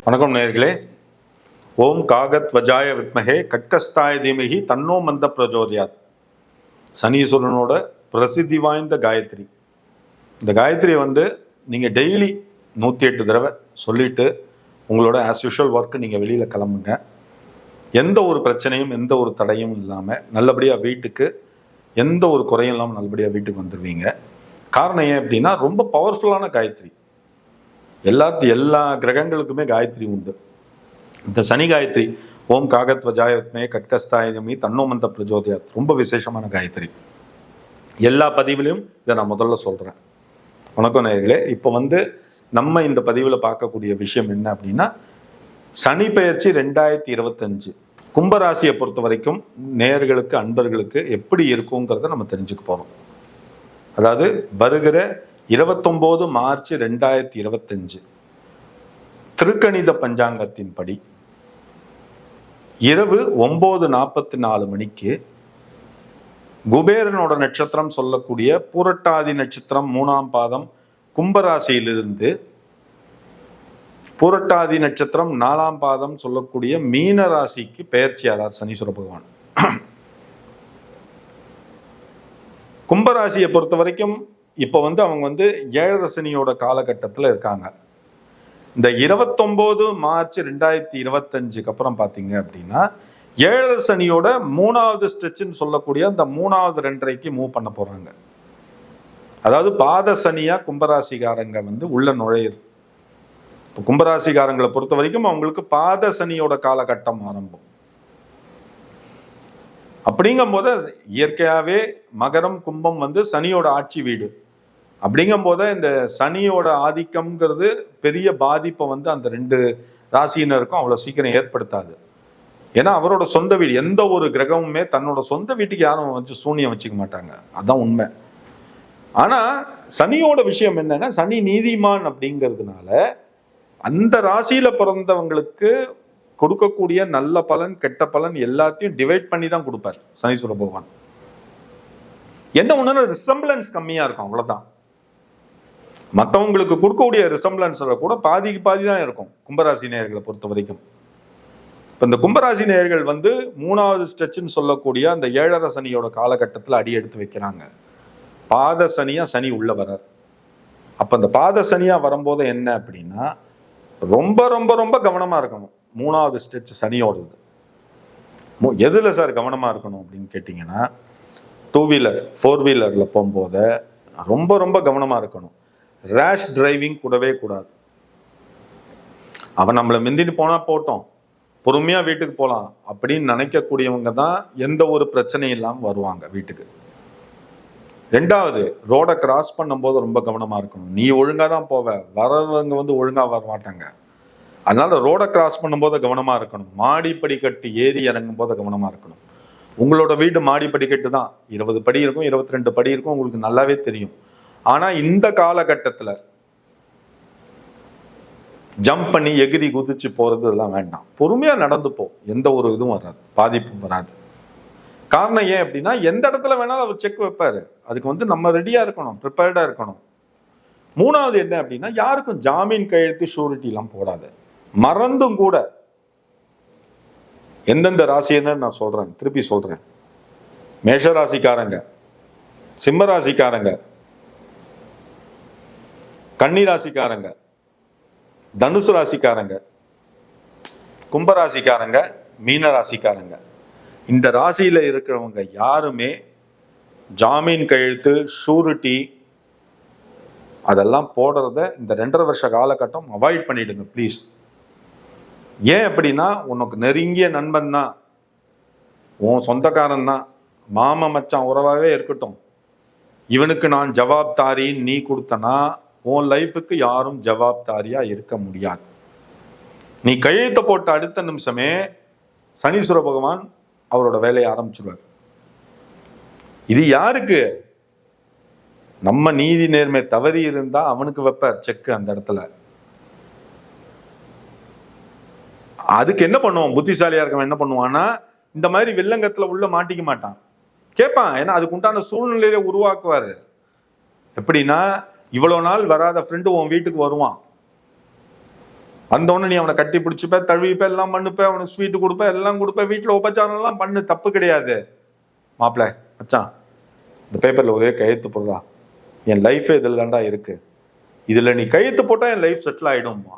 வணக்கம் நேயர்களே. ஓம் காகத் வஜாய வித்மஹே கட்கஸ்தாய தீமஹி தன்னோ மந்த பிரஜோதயாத். சனீஸ்வரனோட பிரசித்தி வாய்ந்த காயத்ரி. இந்த காயத்ரியை நீங்கள் டெய்லி 108 தடவை சொல்லிட்டு உங்களோட ஆஸ் யூஷுவல் ஒர்க்கு நீங்கள் வெளியில் கிளம்புங்க. எந்த ஒரு பிரச்சனையும் எந்த ஒரு தடையும் இல்லாமல் நல்லபடியாக வீட்டுக்கு எந்த ஒரு குறையும் இல்லாமல் நல்லபடியாக வீட்டுக்கு வந்துடுவீங்க. காரணம் ஏன் அப்படின்னா ரொம்ப பவர்ஃபுல்லான காயத்ரி. எல்லா கிரகங்களுக்குமே காயத்ரி உண்டு. இந்த சனி காயத்ரி ஓம் காகத் வஜாயத்மே கட்கஸ்தாயமி தன்னோ மந்த பிரஜோதயாத் ரொம்ப விசேஷமான காயத்ரி. எல்லா பதிவிலையும் இதை நான் முதல்ல சொல்கிறேன். வணக்கம் நேயர்களே. இப்போ நம்ம இந்த பதிவில் பார்க்கக்கூடிய விஷயம் என்ன அப்படின்னா, சனி பெயர்ச்சி 2025 கும்பராசியை பொறுத்த வரைக்கும் நேயர்களுக்கு அன்பர்களுக்கு எப்படி இருக்குங்கிறத நம்ம தெரிஞ்சுக்க போகிறோம். அதாவது வருகிற 29 மார்ச் 2025 திருக்கணித பஞ்சாங்கத்தின்படி இரவு 9:44 மணிக்கு குபேரனோட நட்சத்திரம் சொல்லக்கூடிய பூரட்டாதி நட்சத்திரம் 3ஆம் பாதம் கும்பராசியிலிருந்து பூரட்டாதி நட்சத்திரம் 4ஆம் பாதம் சொல்லக்கூடிய மீன ராசிக்கு பெயர்ச்சியாளர் சனீஸ்வர பகவான். கும்பராசியை பொறுத்த வரைக்கும் இப்போ அவங்க ஏழரை சனியோட காலகட்டத்தில் இருக்காங்க. இந்த 29 மார்ச் 2025 அப்புறம் பார்த்தீங்க அப்படின்னா ஏழரை சனியோட 3வது ஸ்ட்ரெச்சுன்னு சொல்லக்கூடிய அந்த 3வது 2.5க்கு மூவ் பண்ண போறாங்க. அதாவது பாத சனியா கும்பராசிகாரங்க உள்ள நுழையுது. இப்போ கும்பராசிகாரங்களை பொறுத்த வரைக்கும் அவங்களுக்கு பாத சனியோட காலகட்டம் ஆரம்பம். அப்படிங்கும் போது இயற்கையாவே மகரம் கும்பம் சனியோட ஆட்சி வீடு. அப்படிங்கும் போது இந்த சனியோட ஆதிக்கம்ங்கிறது பெரிய பாதிப்பை அந்த 2 ராசியினருக்கும் அவ்வளோ சீக்கிரம் ஏற்படுத்தாது. ஏன்னா அவரோட சொந்த வீடு. எந்த ஒரு கிரகமுமே தன்னோட சொந்த வீட்டுக்கு யாரும் சூனியம் வச்சுக்க மாட்டாங்க. அதுதான் உண்மை. ஆனா சனியோட விஷயம் என்னன்னா, சனி நீதிமான் அப்படிங்கிறதுனால அந்த ராசியில பிறந்தவங்களுக்கு கொடுக்கக்கூடிய நல்ல பலன் கெட்ட பலன் எல்லாத்தையும் டிவைட் பண்ணி தான் கொடுப்பார் சனீஸ்வர பகவான். என்ன ஒண்ணுன்னா ரிசம்பிளன்ஸ் கம்மியா இருக்கும், அவ்வளவுதான். மற்றவங்களுக்கு கொடுக்கக்கூடிய ரிசம்பிளன்ஸ்ல கூட பாதிக்கு பாதி தான் இருக்கும் கும்பராசி நேயர்களை பொறுத்த வரைக்கும். இப்போ இந்த கும்பராசி நேயர்கள் 3வது ஸ்ட்ரெச்சுன்னு சொல்லக்கூடிய அந்த ஏழரை சனியோட காலகட்டத்தில் அடி எடுத்து வைக்கிறாங்க. பாத சனியா சனி உள்ள வர்றார். அப்ப அந்த பாத சனியா வரும்போது என்ன அப்படின்னா, ரொம்ப ரொம்ப ரொம்ப கவனமா இருக்கணும். 3வது ஸ்ட்ரெச் சனியோடது. எதுல சார் கவனமா இருக்கணும் அப்படின்னு கேட்டீங்கன்னா, 2 வீலர் 4 வீலர்ல போகும்போது ரொம்ப ரொம்ப கவனமா இருக்கணும். ரேஷ் டிரைவிங் கூடவே கூடாது. அவன் நம்மளை மிந்திட்டு போனா போட்டோம், பொறுமையா வீட்டுக்கு போகலாம் அப்படின்னு நினைக்கக்கூடியவங்க தான் எந்த ஒரு பிரச்சனையும் இல்லாமல் வருவாங்க வீட்டுக்கு. 2வது ரோடை கிராஸ் பண்ணும்போது ரொம்ப கவனமா இருக்கணும். நீ ஒழுங்கா தான் போவ, வரவங்க ஒழுங்கா வர மாட்டாங்க. அதனால ரோடை கிராஸ் பண்ணும்போது கவனமா இருக்கணும். மாடி படிக்கட்டு ஏறி இறங்கும் போது கவனமா இருக்கணும். உங்களோட வீடு மாடி படிக்கட்டு தான், 20 படி இருக்கும், 22 படி இருக்கும், உங்களுக்கு நல்லாவே தெரியும். ஆனா இந்த காலகட்டத்துல ஜம்ப் பண்ணி எகிரி குதிச்சு போறது இதெல்லாம் வேண்டாம். பொறுமையா நடந்து போ, எந்த ஒரு இதுவும் வராது, பாதிப்பும் வராது. காரணம் ஏன் அப்படின்னா, எந்த இடத்துல வேணாலும் அவர் செக் வைப்பாரு. அதுக்கு நம்ம ரெடியா இருக்கணும், ப்ரிப்பேர்டா இருக்கணும். 3வது என்ன அப்படின்னா, யாருக்கும் ஜாமீன் கையெழுத்து ஷூரிட்டி எல்லாம் போடாது. மறந்தும் கூட எந்தெந்த ராசின்னு நான் சொல்றேன், திருப்பி சொல்றேன். மேஷ ராசிக்காரங்க, சிம்ம ராசிக்காரங்க, கன்னி ராசிக்காரங்க, தனுசு ராசிக்காரங்க, கும்பராசிக்காரங்க, மீன ராசிக்காரங்க, இந்த ராசியில இருக்கிறவங்க யாருமே ஜாமீன் கையெழுத்து ஷூரிட்டி அதெல்லாம் போடுறத இந்த 2.5 வருஷ காலகட்டம் அவாய்ட் பண்ணிடுங்க ப்ளீஸ். ஏன் அப்படின்னா, உனக்கு நெருங்கிய நண்பன் தான், உன் சொந்தக்காரன் தான், மாம மச்சான் உறவாவே இருக்கட்டும், இவனுக்கு நான் ஜவாப்தாரின்னு நீ கொடுத்தனா உன் லைஃபுக்கு யாரும் ஜவாப்தாரியா இருக்க முடியாது. நீ கையெழுத்த போட்ட அடுத்த நிமிஷமே சனீஸ்வர பகவான் அவரோட வேலையை ஆரம்பிச்சிருவார். இது யாருக்கு? நம்ம நீதி நேர்மை தவறி இருந்தா அவனுக்கு வைப்பார் செக் அந்த இடத்துல. அதுக்கு என்ன பண்ணுவோம், புத்திசாலியா இருக்கவன் என்ன பண்ணுவான்னா, இந்த மாதிரி வில்லங்கத்துல உள்ள மாட்டிக்க மாட்டான், கேட்பான். ஏன்னா அதுக்கு உண்டான சூழ்நிலையில உருவாக்குவாரு. எப்படின்னா, இவ்வளவு நாள் வராத ஃப்ரெண்டு உன் வீட்டுக்கு வருவான், வந்தோடனே நீ அவனை கட்டி பிடிச்சிப்ப, தழுவிப்ப, எல்லாம் பண்ணுப்ப, அவனுக்கு ஸ்வீட்டு கொடுப்ப, எல்லாம் கொடுப்ப, வீட்டில் உபச்சாரம் எல்லாம் பண்ணு, தப்பு கிடையாது. மாப்பிள்ள மச்சான் இந்த பேப்பர்ல ஒரே கையெழுத்து போடுறா, என் லைஃபே இதில் தாண்டா இருக்கு, இதுல நீ கையெழுத்து போட்டா என் லைஃப் செட்டில் ஆயிடும்மா.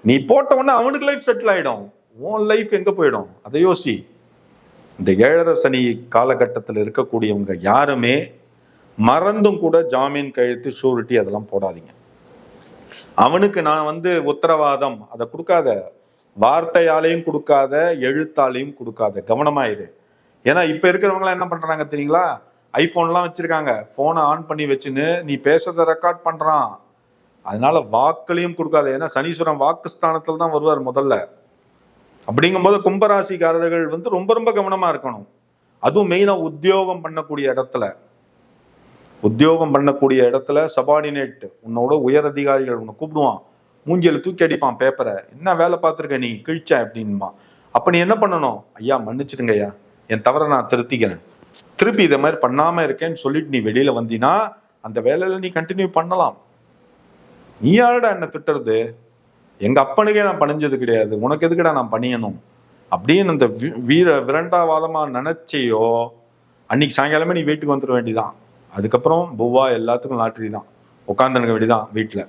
நீ போட்ட உடனே அவனுக்கு லைஃப் செட்டில் ஆயிடும், உன் லைஃப் எங்க போயிடும், அதை யோசி. இந்த 7.5 சனி காலகட்டத்தில் இருக்கக்கூடியவங்க யாருமே மறந்தும் கூட ஜாமீன் கையெழுத்து, ஷூரிட்டி அதெல்லாம் போடாதீங்க. அவனுக்கு நான் உத்தரவாதம் அதை கொடுக்காத, வார்த்தையாலையும் கொடுக்காத, எழுத்தாலையும் கொடுக்காத, கவனமாயிரு. ஏன்னா இப்ப இருக்கிறவங்களாம் என்ன பண்றாங்க தெரியுங்களா, ஐபோன்லாம் வச்சிருக்காங்க, போனை ஆன் பண்ணி வச்சுன்னு நீ பேசுறத ரெக்கார்ட் பண்றான். அதனால வாக்குலையும் கொடுக்காத. ஏன்னா சனீஸ்வரன் வாக்குஸ்தானத்துல தான் வருவார் முதல்ல. அப்படிங்கும்போது கும்பராசிக்காரர்கள் ரொம்ப ரொம்ப கவனமா இருக்கணும். அதுவும் மெயினா உத்தியோகம் பண்ணக்கூடிய இடத்துல சபார்டினேட், உன்னோட உயர் அதிகாரிகள் உன்னை கூப்பிடுவான், மூஞ்சியில தூக்கி அடிப்பான் பேப்பரை, என்ன வேலை பார்த்துருக்க நீ கிழிச்ச அப்படின்மா. அப்ப நீ என்ன பண்ணணும், ஐயா மன்னிச்சிடுங்க ஐயா, என் தவறை நான் திருத்திக்கிறேன், திருப்பி இதை மாதிரி பண்ணாம இருக்கேன்னு சொல்லிட்டு நீ வெளியில வந்தீனா அந்த வேலையில நீ கண்டினியூ பண்ணலாம். நீ யாருடா என்ன திட்டுறது, எங்க அப்பனுக்கே நான் பணிஞ்சது கிடையாது, உனக்கு எதுக்குடா நான் பணியணும் அப்படின்னு அந்த விரண்டாவாதமா நினைச்சியோ அன்னைக்கு சாயங்காலமே நீ வீட்டுக்கு வந்துட வேண்டிதான். அதுக்கப்புறம் புவ்வா எல்லாத்துக்கும் லாட்டரி தான், உட்காந்துருக்க வேண்டிதான் வீட்டில்.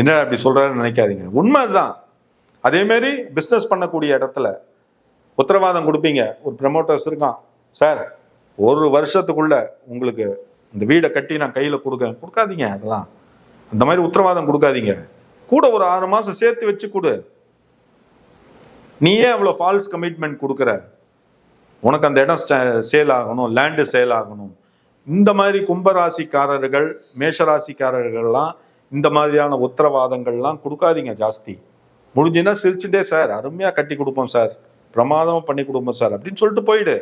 என்ன அப்படி சொல்றாருன்னு நினைக்காதீங்க, உண்மை அதுதான். அதே மாதிரி பிஸ்னஸ் பண்ணக்கூடிய இடத்துல உத்தரவாதம் கொடுப்பீங்க. ஒரு ப்ரமோட்டர்ஸ் இருக்கான், சார் 1 வருஷத்துக்குள்ள உங்களுக்கு இந்த வீடை கட்டி நான் கையில கொடுக்காதீங்க. அதெல்லாம் அந்த மாதிரி உத்தரவாதம் கொடுக்காதீங்க. கூட ஒரு 6 மாசம் சேர்த்து வச்சு கொடு. நீ ஏன் அவ்வளவு ஃபால்ஸ் கமிட்மெண்ட் கொடுக்குற, உனக்கு அந்த இடம் சேல் ஆகணும், லேண்டு சேல் ஆகணும். இந்த மாதிரி கும்பராசிக்காரர்கள், மேஷராசிக்காரர்கள்லாம் இந்த மாதிரியான உத்தரவாதங்கள்லாம் கொடுக்காதீங்க ஜாஸ்தி. முடிஞ்சுன்னா சிரிச்சுட்டே, சார் அருமையா கட்டி கொடுப்போம் சார், பிரமாதமா பண்ணி கொடுப்போம் சார் அப்படின்னு சொல்லிட்டு போயிடு.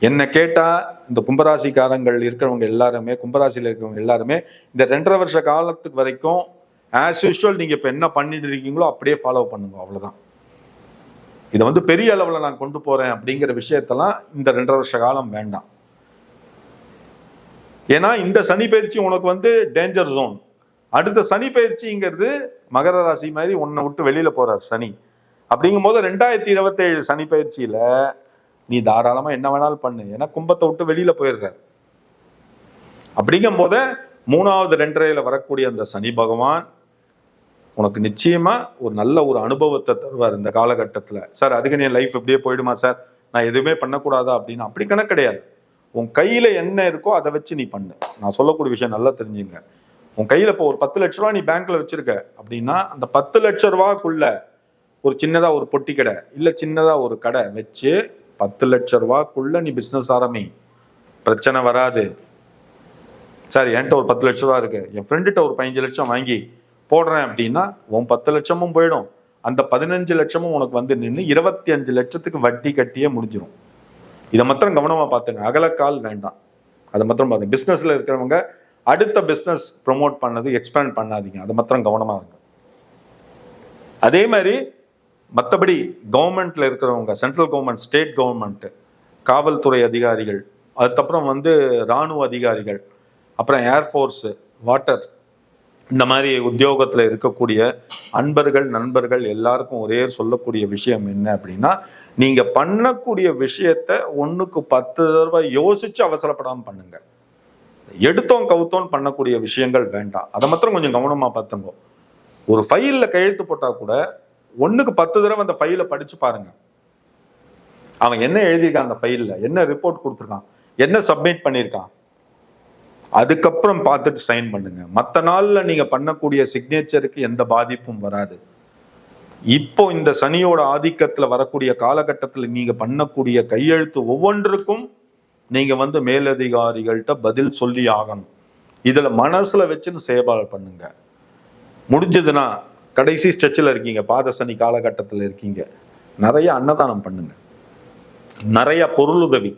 என்ன கேட்டா இந்த கும்பராசிக்காரங்கள் இருக்கிறவங்க எல்லாருமே, கும்பராசியில் இருக்கிறவங்க எல்லாருமே இந்த 2.5 வருஷ காலத்துக்கு வரைக்கும் ஆஸ் யூஷுவல் நீங்க இப்ப என்ன பண்ணிட்டு இருக்கீங்களோ அப்படியே ஃபாலோ பண்ணுங்க, அவ்வளவுதான். இதை பெரிய அளவுல நான் கொண்டு போறேன் அப்படிங்கிற விஷயத்தெல்லாம் இந்த 2.5 வருஷ காலம் வேண்டாம். ஏன்னா இந்த சனி பயிற்சி உனக்கு டேஞ்சர் ஜோன். அடுத்த சனி பயிற்சிங்கிறது மகர ராசி மாதிரி உன்னை விட்டு வெளியில போறார் சனி. அப்படிங்கும் போது 2027 சனி பயிற்சியில நீ தாராளமா என்ன வேணாலும் பண்ணு, ஏன்னா கும்பத்தை விட்டு வெளியில போயிடுற. அப்படிங்கும் போத 3வது 2.5 வரக்கூடிய அந்த சனி பகவான் உனக்கு நிச்சயமா ஒரு நல்ல ஒரு அனுபவத்தை தருவார் இந்த காலகட்டத்துல. சார் அதுக்கு நீ லைஃப் எப்படியே போயிடுமா சார், நான் எதுவுமே பண்ணக்கூடாதா அப்படின்னு அப்படி கணக்கு கிடையாது. உன் கையில என்ன இருக்கோ அதை வச்சு நீ பண்ணு. நான் சொல்லக்கூடிய விஷயம் நல்லா தெரிஞ்சுங்க. உன் கையில இப்போ ஒரு 10 லட்ச ரூபா நீ பேங்க்ல வச்சிருக்க அப்படின்னா அந்த 10 லட்ச ரூபாய்க்குள்ள ஒரு சின்னதா ஒரு பொட்டி கடை இல்ல சின்னதா ஒரு கடை வச்சு 10 லட்ச ரூபாய்க்குள்ள நீ பிசினஸ் ஆரம்பி, பிரச்சனை வராது. சார் என்கிட்ட ஒரு 10 லட்ச ரூபா இருக்கு, என் ஃப்ரெண்டுகிட்ட ஒரு 15 லட்சம் வாங்கி போடுறேன் அப்படின்னா உன் 10 லட்சமும் போயிடும், அந்த 15 லட்சமும் உனக்கு நின்று 25 லட்சத்துக்கு வட்டி கட்டியே முடிஞ்சிடும். இதை மாத்திரம் கவனமா பார்த்துங்க, அகலக்கால் வேண்டாம். அதை மாத்திரம் பார்த்துங்க. பிசினஸ்ல இருக்கிறவங்க அடுத்த பிசினஸ் ப்ரொமோட் பண்ணது எக்ஸ்பேண்ட் பண்ணாதீங்க, அதை மாத்திரம் கவனமா இருங்க. அதே மாதிரி மற்றபடி கவர்மெண்ட்ல இருக்கிறவங்க, சென்ட்ரல் கவர்மெண்ட், ஸ்டேட் கவர்மெண்ட், காவல்துறை அதிகாரிகள், அதுக்கப்புறம் இராணுவ அதிகாரிகள், அப்புறம் ஏர்ஃபோர்ஸ், வாட்டர், இந்த மாதிரி உத்தியோகத்துல இருக்கக்கூடிய அன்பர்கள், நண்பர்கள் எல்லாருக்கும் ஒரே சொல்லக்கூடிய விஷயம் என்ன அப்படின்னா, நீங்க பண்ணக்கூடிய விஷயத்த 1க்கு 10 தடவை யோசிச்சு அவசரப்படாம பண்ணுங்க. எடுத்தோம் கவுத்தோம் பண்ணக்கூடிய விஷயங்கள் வேண்டாம். அதை மாத்திரம் கொஞ்சம் கவனமா பார்த்துங்க. ஒரு ஃபைல்ல கையெழுத்து போட்டா கூட 1க்கு 10 தடவை அந்த ஃபைலை படிச்சு பாருங்க. அவன் என்ன எழுதியிருக்கான், அந்த ஃபைல்ல என்ன ரிப்போர்ட் கொடுத்துருக்கான், என்ன சப்மிட் பண்ணியிருக்கான், அதுக்கப்புறம் பார்த்துட்டு சைன் பண்ணுங்க. மற்ற நாள்ல நீங்க பண்ணக்கூடிய சிக்னேச்சருக்கு எந்த பாதிப்பும் வராது. இப்போ இந்த சனியோட ஆதிக்கத்துல வரக்கூடிய காலகட்டத்துல நீங்க பண்ணக்கூடிய கையெழுத்து ஒவ்வொன்றுக்கும் நீங்க மேலதிகாரிகள்கிட்ட பதில் சொல்லி ஆகணும். இதுல மனசுல வச்சுன்னு செயல்பாடு பண்ணுங்க. முடிஞ்சதுன்னா கடைசி ஸ்ட்ரெச்சில் இருக்கீங்க, பாத சனி காலகட்டத்தில் இருக்கீங்க, நிறைய அன்னதானம் பண்ணுங்க, நிறைய பொருள் உதவி,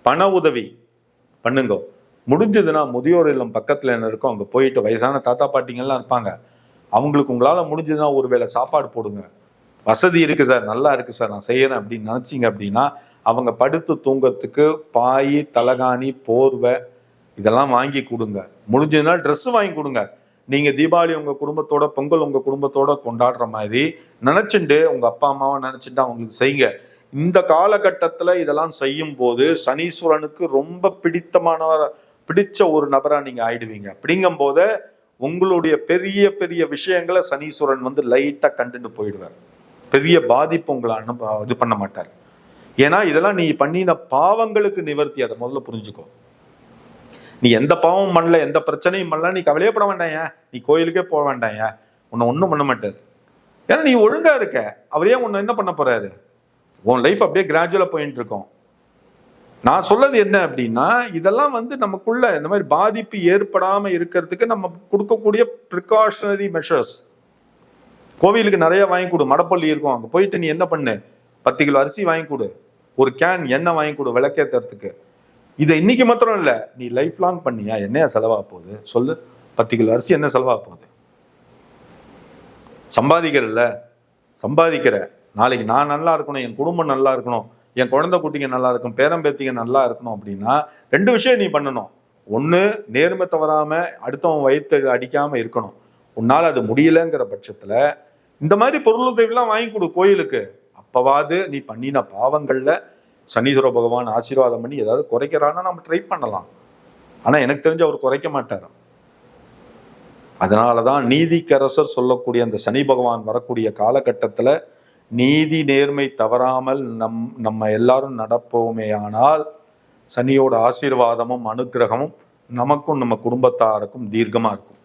பண உதவி பண்ணுங்க. முடிஞ்சதுன்னா முதியோர் இல்லம் பக்கத்துல என்ன இருக்கும் அங்க போயிட்டு, வயசான தாத்தா பாட்டிங்கெல்லாம் இருப்பாங்க, அவங்களுக்கு உங்களால முடிஞ்சதுன்னா ஒருவேளை சாப்பாடு போடுங்க. வசதி இருக்கு சார், நல்லா இருக்கு சார், நான் செய்யறேன் அப்படின்னு நினைச்சிங்க அப்படின்னா அவங்க படுத்து தூங்கறதுக்கு பாய், தலகாணி, போர்வை இதெல்லாம் வாங்கி கொடுங்க. முடிஞ்சதுன்னா ட்ரெஸ் வாங்கி கொடுங்க. நீங்க தீபாவளி உங்க குடும்பத்தோட, பொங்கல் உங்க குடும்பத்தோட கொண்டாடுற மாதிரி நினைச்சுட்டு உங்க அப்பா அம்மாவை நினைச்சுட்டு அவங்களுக்கு செய்யுங்க. இந்த காலகட்டத்துல இதெல்லாம் செய்யும் போது சனீஸ்வரனுக்கு ரொம்ப பிடிச்ச ஒரு நபரா நீங்க ஆயிடுவீங்க. அப்படிங்கும் போது உங்களுடைய பெரிய பெரிய விஷயங்களை சனீஸ்வரன் வந்து லைட்டா கண்டுட்டு போயிடுவார். பெரிய பாதிப்பு உங்களை இது பண்ண மாட்டார். ஏன்னா இதெல்லாம் நீ பண்ணின பாவங்களுக்கு நிவர்த்தி. அதை முதல்ல புரிஞ்சுக்கோ. நீ எந்த பாவமும் பண்ணல, எந்த பிரச்சனையும் பண்ணல, நீ கவலையே பட வேண்டாம், நீ கோயிலுக்கே போக வேண்டாம், உன்னை ஒன்றும் பண்ண மாட்டாரு. ஏன்னா நீ ஒழுங்கா இருக்க. அவரே உன்னை என்ன பண்ண போறாரு? உன் லைஃப் அப்படியே கிராஜுவலா போயிட்டு இருக்கும். நான் சொல்லது என்ன அப்படின்னா, இதெல்லாம் வந்து நமக்குள்ள இந்த மாதிரி பாதிப்பு ஏற்படாம இருக்கிறதுக்கு நம்ம கொடுக்கக்கூடிய ப்ரிகாஷனரி மெஷர்ஸ். கோவிலுக்கு நிறைய வாங்கி கொடு, மடப்பள்ளி இருக்கும், அங்க போயிட்டு நீ என்ன பண்ணு, 10 கிலோ அரிசி வாங்கி கொடு, ஒரு கேன் எண்ணெய் வாங்கி கொடு விளக்கேத்துறதுக்கு. இதை இன்னைக்கு மாத்திரம் இல்ல, நீ லைஃப் லாங் பண்ணியா? என்னையா செலவாக போகுது சொல்லு? 10 கிலோ அரிசி என்ன செலவாக போகுது? சம்பாதிக்கிற நாளைக்கு நான் நல்லா இருக்கணும், என் குடும்பம் நல்லா இருக்கணும், என் குழந்தை குட்டிங்க நல்லா இருக்கும், பேரம்பேத்திங்க நல்லா இருக்கணும் அப்படின்னா 2 விஷயம் நீ பண்ணணும். ஒண்ணு, நேர்மை தவறாம அடுத்தவன் வயிற்று அடிக்காம இருக்கணும். உன்னால அது முடியலங்கிற பட்சத்துல இந்த மாதிரி பொருளுதவிலாம் வாங்கி கொடு கோயிலுக்கு. அப்பவாது நீ பண்ணின பாவங்கள்ல சனீஸ்வர பகவான் ஆசீர்வாதம் பண்ணி ஏதாவது குறைக்கிறான்னா நம்ம ட்ரை பண்ணலாம். ஆனா எனக்கு தெரிஞ்சு அவர் குறைக்க மாட்டார். அதனாலதான் நீதிக்கரசர் சொல்லக்கூடிய அந்த சனி பகவான் வரக்கூடிய காலகட்டத்துல நீதி நேர்மை தவறாமல் நம்ம எல்லாரும் நடப்போமே ஆனால் சனியோட ஆசீர்வாதமும் அனுக்கிரகமும் நமக்கும் நம்ம குடும்பத்தாருக்கும் தீர்க்கமா இருக்கும்.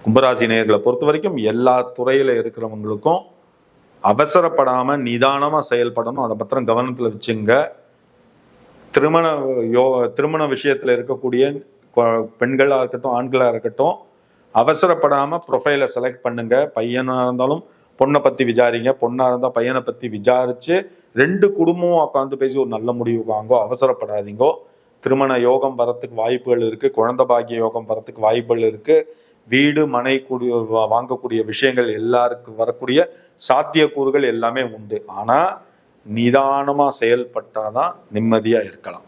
கும்பராசி நேயர்களை பொறுத்த வரைக்கும் எல்லா துறையில இருக்கிறவங்களுக்கும் அவசரப்படாம நிதானமா செயல்படணும். அதை பத்திரம் கவனத்துல வச்சுங்க. திருமண விஷயத்துல இருக்கக்கூடிய பெண்களா இருக்கட்டும், ஆண்களா இருக்கட்டும், அவசரப்படாம ப்ரொஃபைலை செலக்ட் பண்ணுங்க. பையனா இருந்தாலும் பொண்ணை பத்தி விசாரிங்க, பொண்ணா இருந்தா பையனை பத்தி விசாரிச்சு 2 குடும்பமும் உட்காந்து பேசி ஒரு நல்ல முடிவு வாங்கோ. அவசரப்படாதீங்கோ. திருமண யோகம் வரத்துக்கு வாய்ப்புகள் இருக்கு, குழந்தை பாக்கிய யோகம் வரத்துக்கு வாய்ப்புகள் இருக்கு. வீடு மனை வாங்கக்கூடிய விஷயங்கள் எல்லாருக்கும் வரக்கூடிய சாத்தியக்கூறுகள் எல்லாமே உண்டு. ஆனா நிதானமா செயல்பட்டாதான் நிம்மதியா இருக்கலாம்.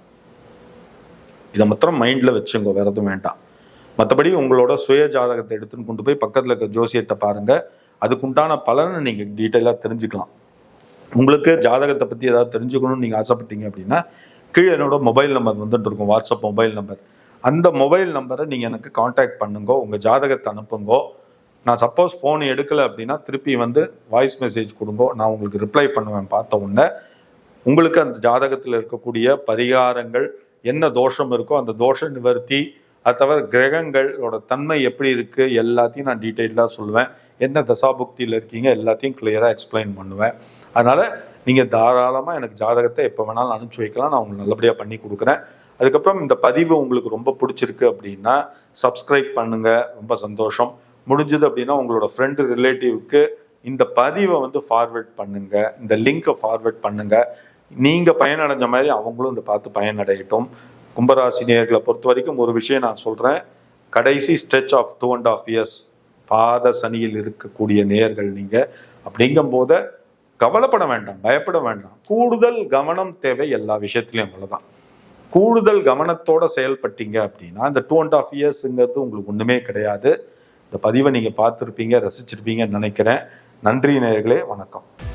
இதை மாத்திரம் மைண்ட்ல வச்சுங்க, வேற எதுவும் வேண்டாம். மற்றபடி உங்களோட சுய ஜாதகத்தை எடுத்துன்னு கொண்டு போய் பக்கத்துல இருக்க ஜோசியத்தை பாருங்க. அதுக்குண்டான பலனை நீங்க டீட்டெயிலா தெரிஞ்சுக்கலாம். உங்களுக்கு ஜாதகத்தை பத்தி ஏதாவது தெரிஞ்சுக்கணும்னு நீங்க ஆசைப்பட்டீங்க அப்படின்னா கீழே என்னோட மொபைல் நம்பர் வந்துட்டு இருக்கும், வாட்ஸ்அப் மொபைல் நம்பர். அந்த மொபைல் நம்பரை நீங்க எனக்கு காண்டாக்ட் பண்ணுங்க, உங்க ஜாதகத்தை அனுப்புங்கோ. நான் சப்போஸ் ஃபோன் எடுக்கலை அப்படின்னா திருப்பி வந்து வாய்ஸ் மெசேஜ் கொடுங்கோ, நான் உங்களுக்கு ரிப்ளை பண்ணுவேன். பார்த்த உடனே உங்களுக்கு அந்த ஜாதகத்தில் இருக்கக்கூடிய பரிகாரங்கள், என்ன தோஷம் இருக்கோ அந்த தோஷ நிவர்த்தி, அது தவிர கிரகங்களோட தன்மை எப்படி இருக்கு எல்லாத்தையும் நான் டீட்டெயிலாக சொல்லுவேன். என்ன தசாபுக்தியில் இருக்கீங்க எல்லாத்தையும் கிளியராக எக்ஸ்பிளைன் பண்ணுவேன். அதனால நீங்கள் தாராளமாக எனக்கு ஜாதகத்தை எப்போ வேணாலும் அனுப்பிச்சி வைக்கலாம், நான் உங்களுக்கு நல்லபடியாக பண்ணி கொடுக்குறேன். அதுக்கப்புறம் இந்த பதிவு உங்களுக்கு ரொம்ப பிடிச்சிருக்கு அப்படின்னா சப்ஸ்கிரைப் பண்ணுங்க, ரொம்ப சந்தோஷம். முடிஞ்சது அப்படின்னா உங்களோட ஃப்ரெண்டு ரிலேட்டிவ்க்கு இந்த பதிவை வந்து ஃபார்வேர்ட் பண்ணுங்க, இந்த லிங்கை ஃபார்வேர்ட் பண்ணுங்க. நீங்க பயனடைஞ்ச மாதிரி அவங்களும் இந்த பார்த்து பயனடையட்டும். கும்பராசி நேயர்களை பொறுத்த வரைக்கும் ஒரு விஷயம் நான் சொல்றேன், கடைசி ஸ்ட்ரெச் ஆஃப் 2.5 years பாத சனியில் இருக்கக்கூடிய நேயர்கள் நீங்க. அப்படிங்கும் போது கவலைப்பட வேண்டாம், பயப்பட வேண்டாம். கூடுதல் கவனம் தேவை எல்லா விஷயத்திலையும். அவ்வளவுதான். கூடுதல் கவனத்தோட செயல்பட்டீங்க அப்படின்னா இந்த 2.5 yearsங்கிறது உங்களுக்கு ஒண்ணுமே கிடையாது. இந்த பதிவை நீங்க பார்த்துருப்பீங்க, ரசிச்சிருப்பீங்கன்னு நினைக்கிறேன். நன்றி நேயர்களே, வணக்கம்.